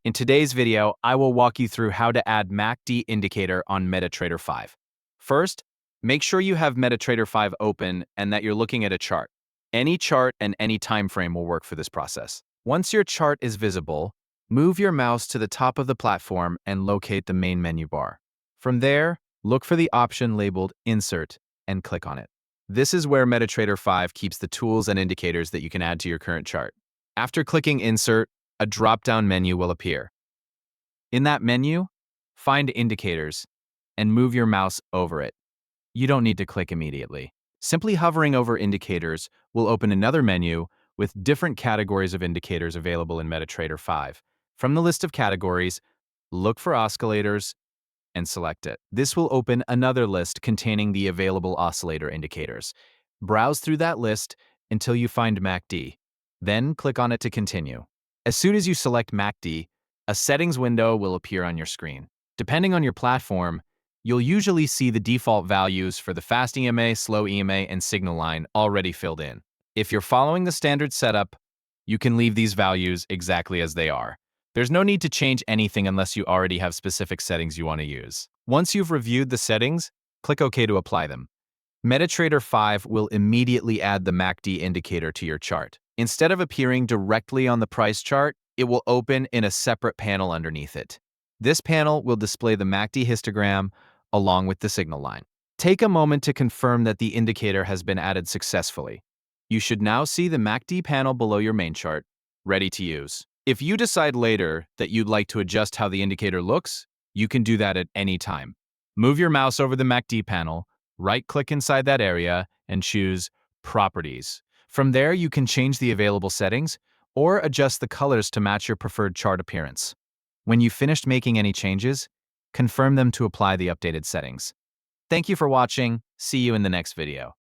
In today's video, I will walk you through how to add MACD indicator on MetaTrader 5. First, make sure you have MetaTrader 5 open and that you're looking at a chart. Any chart and any time frame will work for this process. Once your chart is visible, move your mouse to the top of the platform and locate the main menu bar. From there, look for the option labeled Insert and click on it. This is where MetaTrader 5 keeps the tools and indicators that you can add to your current chart. After clicking Insert, a drop-down menu will appear. In that menu, find Indicators and move your mouse over it. You don't need to click immediately. Simply hovering over Indicators will open another menu with different categories of indicators available in MetaTrader 5. From the list of categories, look for Oscillators and select it. This will open another list containing the available oscillator indicators. Browse through that list until you find MACD. Then click on it to continue. As soon as you select MACD, a settings window will appear on your screen. Depending on your platform, you'll usually see the default values for the fast EMA, slow EMA, and signal line already filled in. If you're following the standard setup, you can leave these values exactly as they are. There's no need to change anything unless you already have specific settings you want to use. Once you've reviewed the settings, click OK to apply them. MetaTrader 5 will immediately add the MACD indicator to your chart. Instead of appearing directly on the price chart, it will open in a separate panel underneath it. This panel will display the MACD histogram along with the signal line. Take a moment to confirm that the indicator has been added successfully. You should now see the MACD panel below your main chart, ready to use. If you decide later that you'd like to adjust how the indicator looks, you can do that at any time. Move your mouse over the MACD panel, right-click inside that area, and choose Properties. From there, you can change the available settings or adjust the colors to match your preferred chart appearance. When you've finished making any changes, confirm them to apply the updated settings. Thank you for watching. See you in the next video.